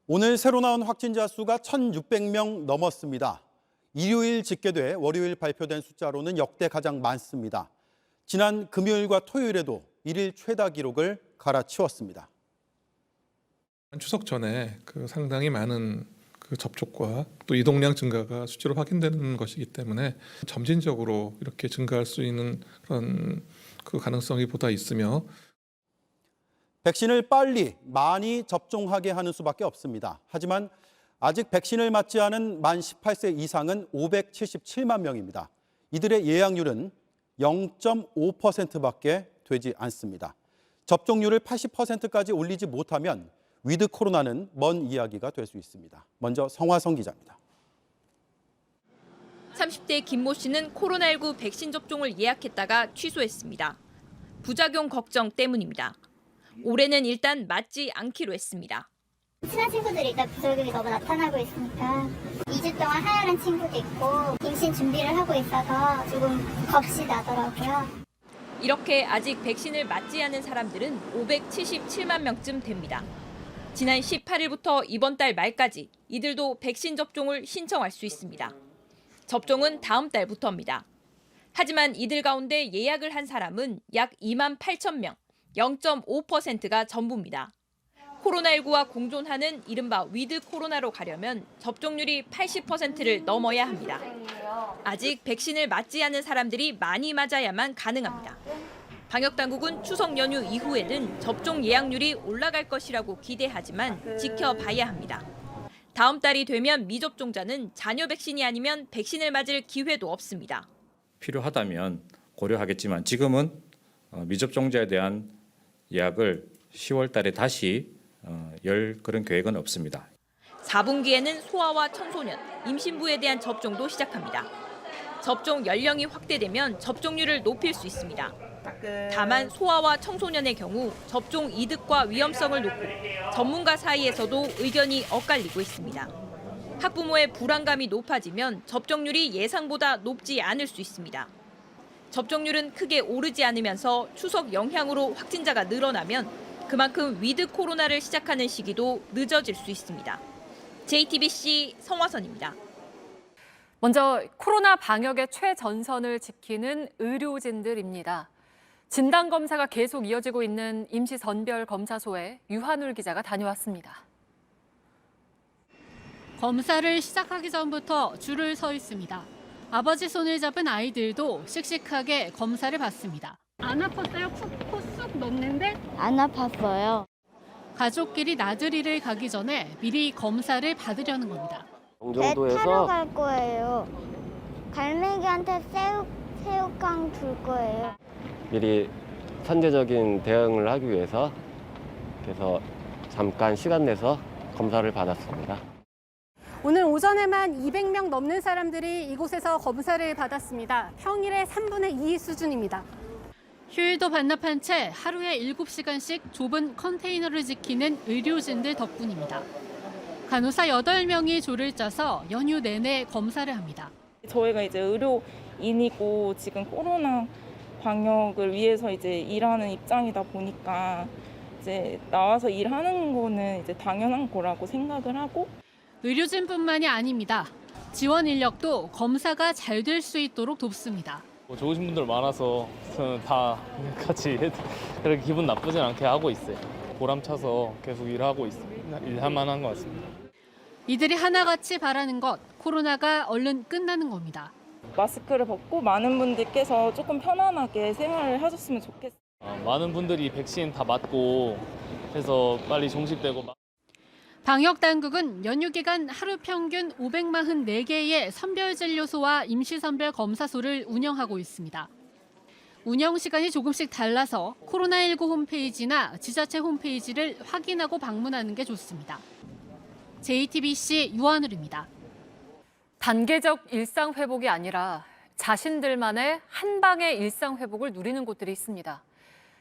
오늘 새로 나온 확진자 수가 1,600명 넘었습니다. 일요일 집계돼 월요일 발표된 숫자로는 역대 가장 많습니다. 지난 금요일과 토요일에도 일일 최다 기록을 갈아치웠습니다. 추석 전에 상당히 많은 접촉과 또 이동량 증가가 수치로 확인되는 것이기 때문에 점진적으로 이렇게 증가할 수 있는 그런 가능성이 보다 있으며 백신을 빨리 많이 접종하게 하는 수밖에 없습니다. 하지만 아직 백신을 맞지 않은 만 18세 이상은 577만 명입니다. 이들의 예약률은 0.5%밖에 되지 않습니다. 접종률을 80%까지 올리지 못하면 위드 코로나는 먼 이야기가 될 수 있습니다. 먼저 성화성 기자입니다. 30대 김모 씨는 코로나19 백신 접종을 예약했다가 취소했습니다. 부작용 걱정 때문입니다. 올해는 일단 맞지 않기로 했습니다. 친한 친구들이 일단 부작용이 너무 나타나고 있으니까 2주 동안 하혈한 친구도 있고 임신 준비를 하고 있어서 조금 겁이 나더라고요. 이렇게 아직 백신을 맞지 않은 사람들은 577만 명쯤 됩니다. 지난 18일부터 이번 달 말까지 이들도 백신 접종을 신청할 수 있습니다. 접종은 다음 달부터입니다. 하지만 이들 가운데 예약을 한 사람은 약 2만 8천 명, 0.5%가 전부입니다. 코로나19와 공존하는 이른바 위드 코로나로 가려면 접종률이 80%를 넘어야 합니다. 아직 백신을 맞지 않은 사람들이 많이 맞아야만 가능합니다. 방역당국은 추석 연휴 이후에는 접종 예약률이 올라갈 것이라고 기대하지만 지켜봐야 합니다. 다음 달이 되면 미접종자는 잔여 백신이 아니면 백신을 맞을 기회도 없습니다. 필요하다면 고려하겠지만 지금은 미접종자에 대한 예약을 10월 달에 다시 열 그런 계획은 없습니다. 4분기에는 소아와 청소년, 임신부에 대한 접종도 시작합니다. 접종 연령이 확대되면 접종률을 높일 수 있습니다. 다만 소아와 청소년의 경우 접종 이득과 위험성을 놓고 전문가 사이에서도 의견이 엇갈리고 있습니다. 학부모의 불안감이 높아지면 접종률이 예상보다 높지 않을 수 있습니다. 접종률은 크게 오르지 않으면서 추석 영향으로 확진자가 늘어나면 그만큼 위드 코로나를 시작하는 시기도 늦어질 수 있습니다. JTBC 성화선입니다. 먼저 코로나 방역의 최전선을 지키는 의료진들입니다. 진단검사가 계속 이어지고 있는 임시선별검사소에 유한울 기자가 다녀왔습니다. 검사를 시작하기 전부터 줄을 서 있습니다. 아버지 손을 잡은 아이들도 씩씩하게 검사를 받습니다. 안 아팠어요? 코 쑥 넣는데? 안 아팠어요. 가족끼리 나들이를 가기 전에 미리 검사를 받으려는 겁니다. 배 타러 갈 거예요. 갈매기한테 새우깡 줄 거예요. 미리 선제적인 대응을 하기 위해서 그래서 잠깐 시간 내서 검사를 받았습니다. 오늘 오전에만 200명 넘는 사람들이 이곳에서 검사를 받았습니다. 평일의 3분의 2 수준입니다. 휴일도 반납한 채 하루에 7시간씩 좁은 컨테이너를 지키는 의료진들 덕분입니다. 간호사 8명이 조를 짜서 연휴 내내 검사를 합니다. 저희가 이제 의료인이고 지금 코로나 방역을 위해서 이제 일하는 입장이다 보니까 이제 나와서 일하는 거는 이제 당연한 거라고 생각을 하고 의료진뿐만이 아닙니다. 지원 인력도 검사가 잘 될 수 있도록 돕습니다. 좋으신 분들 많아서 저는 다 같이 그렇게 기분 나쁘진 않게 하고 있어요. 보람차서 계속 일하고 있습니다. 일할 만한 것 같습니다. 이들이 하나같이 바라는 것, 코로나가 얼른 끝나는 겁니다. 마스크를 벗고 많은 분들께서 조금 편안하게 생활을 하셨으면 좋겠어요. 많은 분들이 백신 다 맞고 해서 빨리 종식되고 방역당국은 연휴 기간 하루 평균 544개의 선별진료소와 임시선별검사소를 운영하고 있습니다. 운영 시간이 조금씩 달라서 코로나19 홈페이지나 지자체 홈페이지를 확인하고 방문하는 게 좋습니다. JTBC 유한울입니다. 단계적 일상 회복이 아니라 자신들만의 한 방의 일상 회복을 누리는 곳들이 있습니다.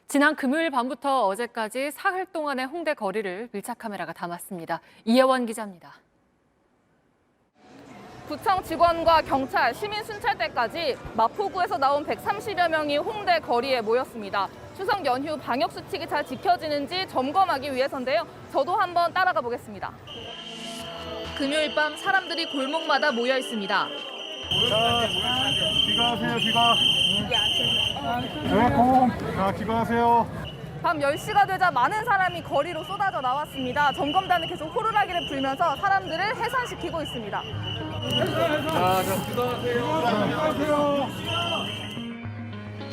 지난 금요일 밤부터 어제까지 사흘 동안의 홍대 거리를 밀착 카메라가 담았습니다. 이혜원 기자입니다. 구청 직원과 경찰, 시민 순찰대까지 마포구에서 나온 130여 명이 홍대 거리에 모였습니다. 추석 연휴 방역 수칙이 잘 지켜지는지 점검하기 위해서인데요. 저도 한번 따라가 보겠습니다. 금요일 밤 사람들이 골목마다 모여 있습니다. 귀가하세요, 귀가. 자, 귀가하세요. 밤 10시가 되자 많은 사람이 거리로 쏟아져 나왔습니다. 점검단은 계속 호루라기를 불면서 사람들을 해산시키고 있습니다.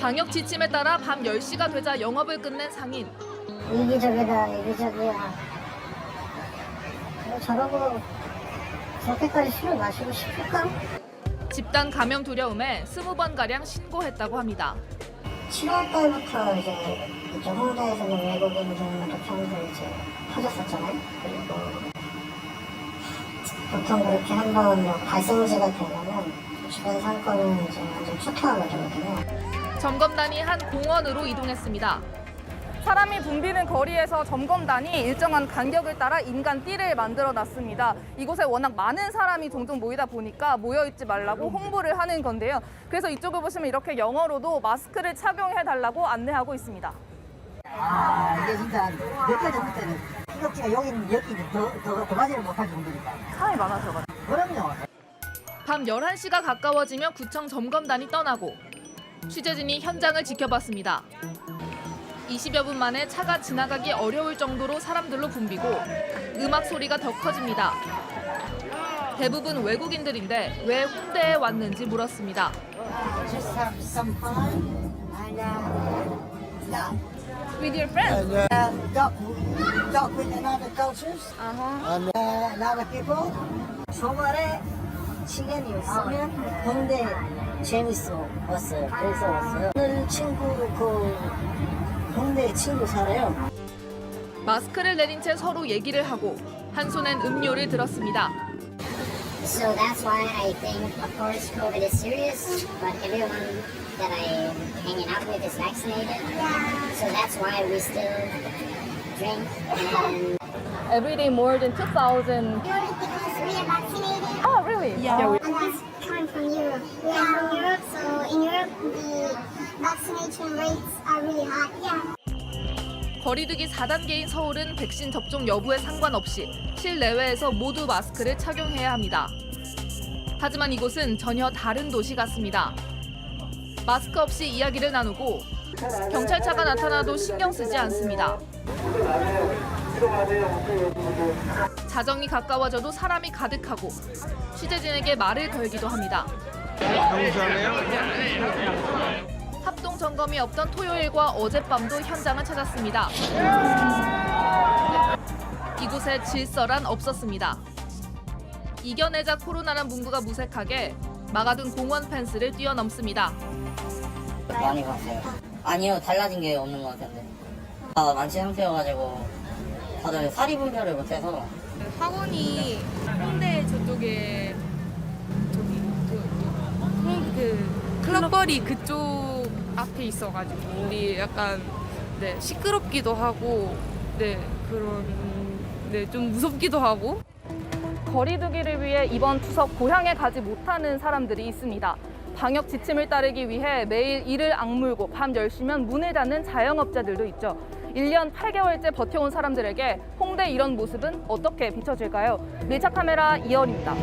방역 지침에 따라 밤 10시가 되자 영업을 끝낸 상인. 이기적이다, 이기적이야. 저러고 저렇게까지 술을 마시고 싶을까? 집단 감염 두려움에 20번가량 신고했다고 합니다. 7월 달부터 이제 이쪽 홍대에서는 외국인들도 평소 이제 터졌었잖아요. 그리고 보통 그렇게 한번 발생지가 되면은 주변 상권은 이제 완전 초토화가 되거든요. 점검단이 한 공원으로 이동했습니다. 사람이 붐비는 거리에서 점검단이 일정한 간격을 따라 인간띠를 만들어놨습니다. 이곳에 워낙 많은 사람이 종종 모이다 보니까 모여있지 말라고 홍보를 하는 건데요. 그래서 이쪽을 보시면 이렇게 영어로도 마스크를 착용해달라고 안내하고 있습니다. 이게 진짜 몇 달 전부터는 피격지가 여기 더 가지를 못할 정도니까. 사람이 많아서가지고. 그럼요. 밤 11시가 가까워지며 구청 점검단이 떠나고 취재진이 현장을 지켜봤습니다. 20여 분 만에 차가 지나가기 어려울 정도로 사람들로 붐비고 음악 소리가 더 커집니다. 대부분 외국인들인데 왜 홍대에 왔는지 물었습니다. With your friends? Talk with another cultures and another people. 주말에 시간이 있으면 홍대 재밌어 왔어요. 그래서 왔어요. 오늘 친구 홍대 친구 살아요. 마스크를 내린 채 서로 얘기를 하고 한 손엔 음료를 들었습니다. So that's why I think, of course, COVID is serious, but everyone that I'm hanging out with is vaccinated. So that's why we still drink and Every day more than 2,000. because we are vaccinated. Oh, really? And that's coming from Europe. We are from Europe, so in Europe the vaccination rates are really high. Yeah. 거리두기 4단계인 서울은 백신 접종 여부에 상관없이 실내외에서 모두 마스크를 착용해야 합니다. 하지만 이곳은 전혀 다른 도시 같습니다. 마스크 없이 이야기를 나누고 경찰차가 나타나도 신경 쓰지 않습니다. 자정이 가까워져도 사람이 가득하고 취재진에게 말을 걸기도 합니다. 합동 점검이 없던 토요일과 어젯밤도 현장을 찾았습니다. 이곳에 질서란 없었습니다. 이겨내자 코로나란 문구가 무색하게 막아둔 공원 펜스를 뛰어넘습니다. 많이 봤어요. 아니요, 달라진 게 없는 것 같은데. 만취 상태여가지고 다들 사리 분별을 못해서. 학원이 홍대 저쪽에 클럽거리 그쪽 앞에 있어가지고 우리 약간 시끄럽기도 하고 좀 무섭기도 하고. 거리두기를 위해 이번 추석 고향에 가지 못하는 사람들이 있습니다. 방역 지침을 따르기 위해 매일 이를 악물고 밤 10시면 문을 닫는 자영업자들도 있죠. 1년 8개월째 버텨온 사람들에게 홍대 이런 모습은 어떻게 비춰질까요? 밀착 카메라 이현입니다.